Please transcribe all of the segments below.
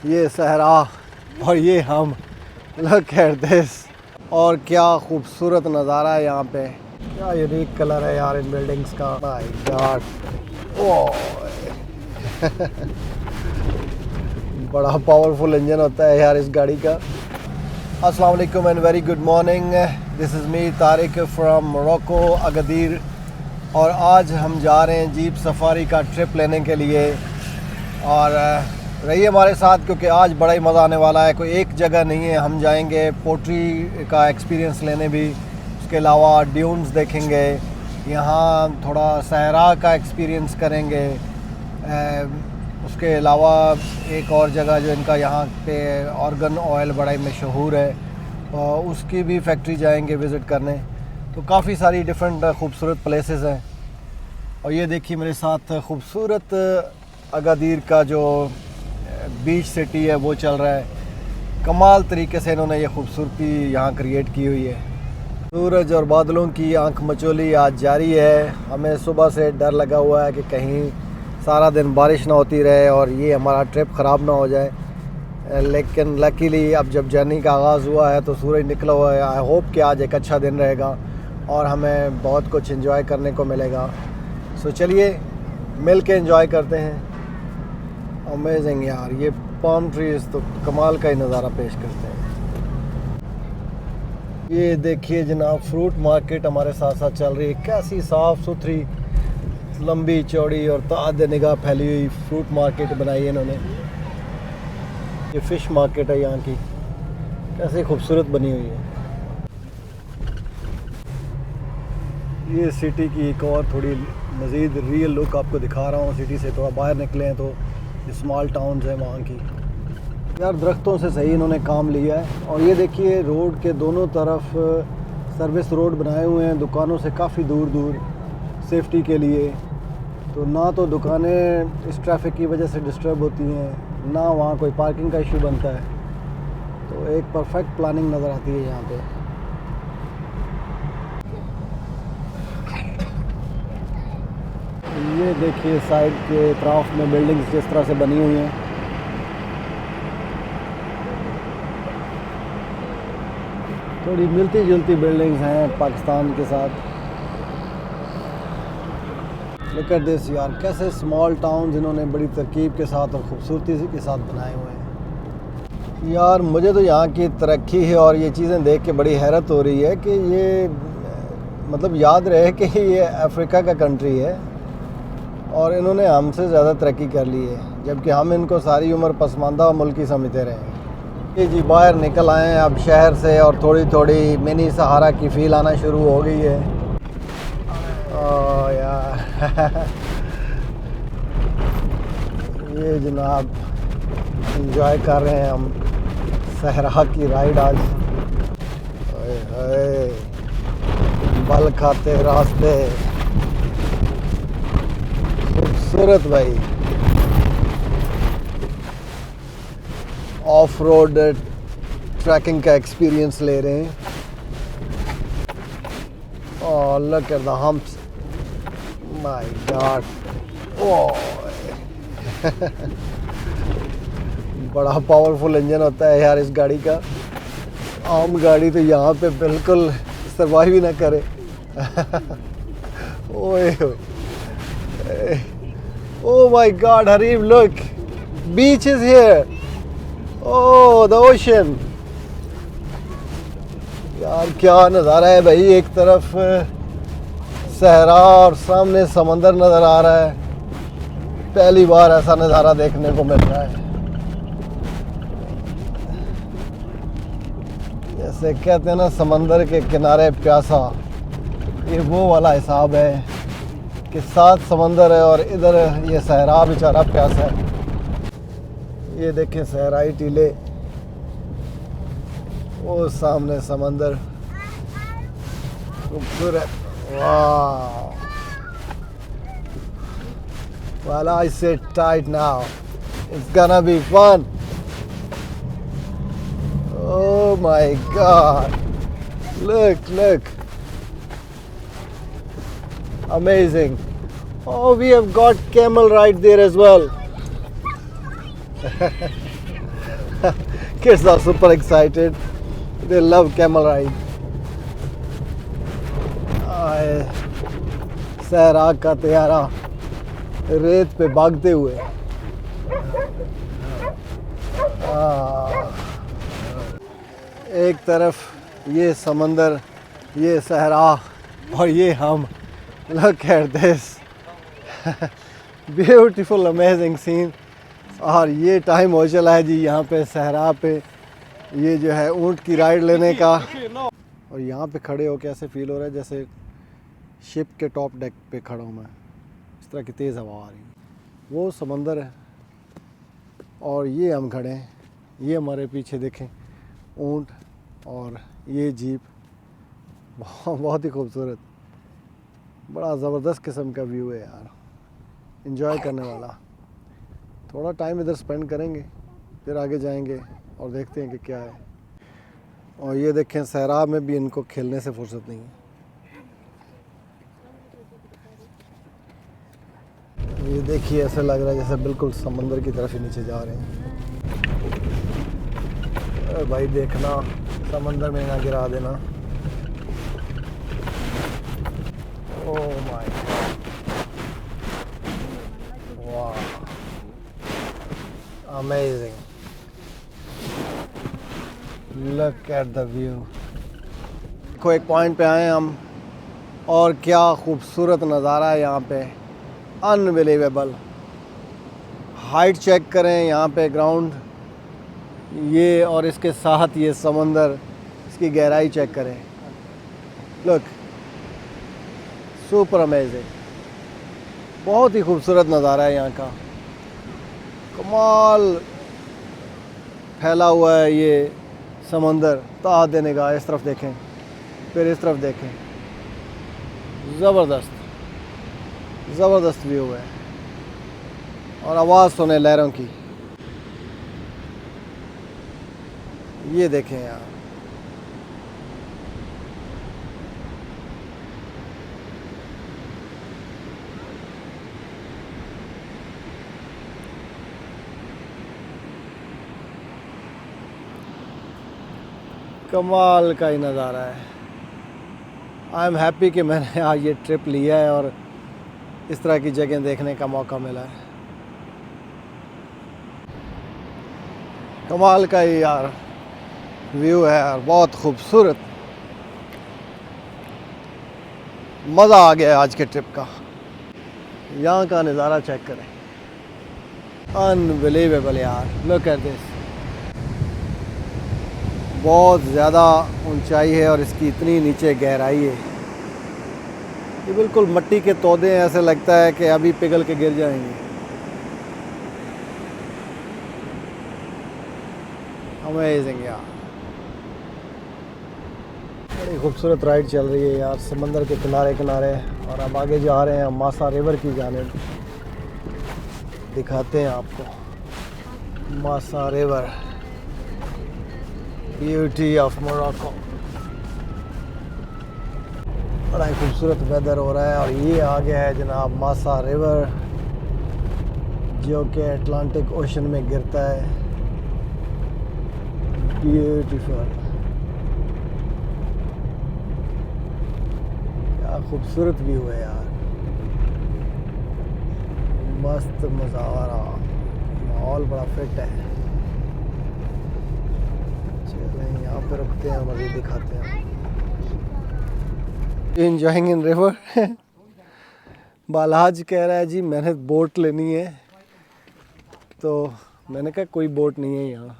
ये सहरा और ये हम। Look at this. और क्या खूबसूरत नज़ारा है यहाँ पे। क्या यूनिक कलर है यार इन बिल्डिंग्स का। My god. ओह बड़ा पावरफुल इंजन होता है यार इस गाड़ी का। अस्सलाम वालेकुम and very good morning. This is me Tariq from Morocco Agadir. और आज हम जा रहे हैं जीप सफारी का ट्रिप लेने के लिए। और रहिए हमारे साथ क्योंकि आज बड़ा ही मज़ा आने वाला है। कोई एक जगह नहीं है, हम जाएंगे पोट्री का एक्सपीरियंस लेने भी, उसके अलावा ड्यून्स देखेंगे, यहाँ थोड़ा सहरा का एक्सपीरियंस करेंगे। उसके अलावा एक और जगह जो इनका यहाँ पे ऑर्गन ऑयल बड़ा ही मशहूर है, उसकी भी फैक्ट्री जाएंगे विज़िट करने। तो काफ़ी सारी डिफरेंट खूबसूरत प्लेसेस हैं। और ये देखिए मेरे साथ खूबसूरत अगादीर का जो बीच सिटी है वो चल रहा है। कमाल तरीके से इन्होंने ये खूबसूरती यहाँ क्रिएट की हुई है। सूरज और बादलों की आंख मचोली आज जारी है। हमें सुबह से डर लगा हुआ है कि कहीं सारा दिन बारिश ना होती रहे और ये हमारा ट्रिप ख़राब ना हो जाए, लेकिन लकीली अब जब जर्नी का आगाज़ हुआ है तो सूरज निकला हुआ है। आई होप कि आज एक अच्छा दिन रहेगा और हमें बहुत कुछ एंजॉय करने को मिलेगा। सो चलिए मिल के एंजॉय करते हैं। अमेजिंग यार, ये पाम ट्रीज तो कमाल का ही नज़ारा पेश करते हैं। ये देखिए जनाब, फ्रूट मार्केट हमारे साथ साथ चल रही है। कैसी साफ़ सुथरी लंबी चौड़ी और ताद निगाह फैली हुई फ्रूट मार्केट बनाई है इन्होंने। ये फ़िश मार्केट है यहाँ की, कैसे खूबसूरत बनी हुई है। ये सिटी की एक और थोड़ी मज़ीद रियल लुक आपको दिखा रहा हूँ। सिटी से थोड़ा बाहर निकले हैं तो स्मॉल टाउन्स है वहाँ की। यार दरख्तों से सही इन्होंने काम लिया है। और ये देखिए रोड के दोनों तरफ सर्विस रोड बनाए हुए हैं, दुकानों से काफ़ी दूर दूर सेफ्टी के लिए। तो ना तो दुकानें इस ट्रैफिक की वजह से डिस्टर्ब होती हैं, ना वहाँ कोई पार्किंग का इशू बनता है। तो एक परफेक्ट प्लानिंग नज़र आती है यहाँ पे। ये देखिए साइड के अतराफ में बिल्डिंग्स जिस तरह से बनी हुई हैं। थोड़ी मिलती जुलती बिल्डिंग्स हैं पाकिस्तान के साथ। लुक एट दिस यार, कैसे स्मॉल टाउन्स इन्होंने बड़ी तरकीब के साथ और ख़ूबसूरती के साथ बनाए हुए हैं। यार मुझे तो यहाँ की तरक्की है और ये चीज़ें देख के बड़ी हैरत हो रही है कि ये मतलब याद रहे कि ये अफ्रीका का कंट्री है और इन्होंने हमसे ज़्यादा तरक्की कर ली है, जबकि हम इनको सारी उम्र पसमानदा मुल्की समझते रहे। ये जी बाहर निकल आए हैं अब शहर से और थोड़ी थोड़ी मिनी सहारा की फ़ील आना शुरू हो गई है। ओह यार ये जनाब एंजॉय कर रहे हैं हम सहरा की राइड आज। बल खाते रास्ते खूबसूरत भाई। ऑफ रोड ट्रैकिंग का एक्सपीरियंस ले रहे हैं। Oh look at the humps, my god. Oh बड़ा पावरफुल इंजन होता है यार इस गाड़ी का। आम गाड़ी तो यहाँ पे बिल्कुल सर्वाइव ही ना करे। ओए oh my god Harif, look, beach is here. Oh the ocean. यार क्या नज़ारा है भाई, एक तरफ सहरा और सामने समंदर नज़र आ रहा है। पहली बार ऐसा नज़ारा देखने को मिल रहा है। जैसे कहते हैं ना समंदर के किनारे प्यासा, ये वो वाला हिसाब है कि साथ समंदर है और इधर ये सहरा बेचारा प्यासा है। ये देखें सहराई टीले, वो सामने समंदर, खूबसूरत। वाह, well I sit tight now, it's gonna be fun. Oh my god, look, amazing. Oh, we have got camel right there as well. Kids are super excited. They love camel ride. सहरा का त्यारा रेत पे भागते हुए। एक तरफ ये समंदर, ये सहरा और ये हम। Look at this. Beautiful, amazing scene. और ये टाइम हो चला है जी यहाँ पे सहरा पे ये जो है ऊँट की राइड लेने का। और यहाँ पे खड़े हो कैसे फील हो रहा है जैसे शिप के टॉप डेक पे खड़ा हूँ मैं। इस तरह की तेज़ हवा आ रही है। वो समंदर है और ये हम खड़े हैं। ये हमारे पीछे देखें ऊँट और ये जीप। बहुत ही खूबसूरत, बड़ा ज़बरदस्त किस्म का व्यू है यार, एंजॉय करने वाला। थोड़ा टाइम इधर स्पेंड करेंगे फिर आगे जाएंगे और देखते हैं कि क्या है। और ये देखें सहरा में भी इनको खेलने से फुर्सत नहीं है। ये देखिए ऐसा लग रहा है जैसे बिल्कुल समंदर की तरफ ही नीचे जा रहे हैं। अरे भाई देखना, समंदर में ना गिरा देना। ओह माय गॉड, वाह, amazing, look at the view. देखो एक पॉइंट पे आए हम और क्या खूबसूरत नज़ारा है यहाँ पे, अनबिलीवेबल। हाइट चेक करें यहाँ पे ग्राउंड ये और इसके साथ ये समंदर, इसकी गहराई चेक करें। लुक, सुपर अमेजिंग, बहुत ही खूबसूरत नज़ारा है यहाँ का, कमाल फैला हुआ है ये समंदर। ता देने का, इस तरफ देखें फिर इस तरफ देखें, ज़बरदस्त ज़बरदस्त व्यू है। और आवाज़ सुने लहरों की, ये देखें यार, कमाल का ही नज़ारा है। आई एम हैप्पी कि मैंने आज ये ट्रिप लिया है और इस तरह की जगह देखने का मौका मिला है। कमाल का ही यार व्यू है यार, बहुत खूबसूरत, मज़ा आ गया आज के ट्रिप का। यहाँ का नज़ारा चेक करें, अनबिलीवेबल यार, लुक एट दिस। बहुत ज़्यादा ऊंचाई है और इसकी इतनी नीचे गहराई है, ये बिल्कुल मट्टी के तौदे हैं, ऐसे लगता है कि अभी पिघल के गिर जाएंगे। अमेजिंग यार, बड़ी खूबसूरत राइड चल रही है यार समंदर के किनारे किनारे। और अब आगे जा रहे हैं मासा रिवर की जानिब, दिखाते हैं आपको मासा रिवर, ब्यूटी ऑफ मोरक्को। बड़ा ही खूबसूरत वेदर हो रहा है और ये आ गया है जनाब मासा रिवर, जो कि अटलांटिक ओशन में गिरता है। ब्यूटीफुल, क्या खूबसूरत व्यू है यार, मस्त नज़ारा, माहौल बड़ा फिट है। चलें यहाँ पे रुकते हैं, मज़ीद दिखाते हैं। एंजॉइंग इन रिवर। बालाज कह रहा है जी मैंने बोट लेनी है, तो मैंने कहा कोई बोट नहीं है यहाँ।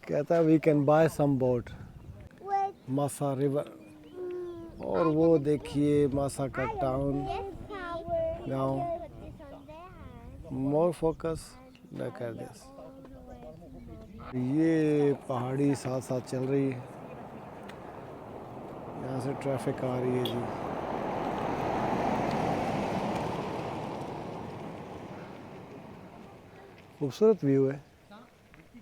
कहता है we can buy some boat, Masa river. और वो देखिए मासा का टाउन, गाँव। More focus, look at this. ये पहाड़ी साथ साथ चल रही है, यहाँ से ट्रैफिक आ रही है जी। खूबसूरत व्यू है।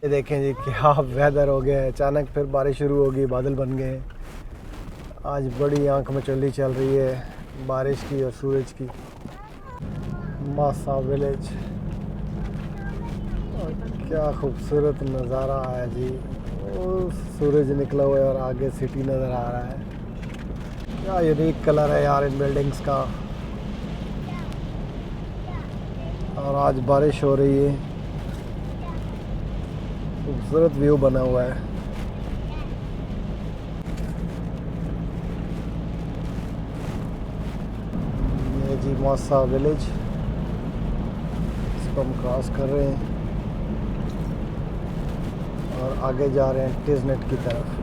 ये देखें जी क्या वेदर हो गया है, अचानक फिर बारिश शुरू होगी, बादल बन गए हैं। आज बड़ी आंख मचली चल रही है बारिश की और सूरज की। मासा विलेज, और क्या खूबसूरत नज़ारा है जी। वो सूरज निकला हुआ है और आगे सिटी नज़र आ रहा है। क्या यूनिक कलर है यार इन बिल्डिंग्स का। और आज बारिश हो रही है, खूबसूरत व्यू बना हुआ है। ये जी मौसा विलेज, इसको हम क्रॉस कर रहे हैं और आगे जा रहे हैं टिजनेट की तरफ।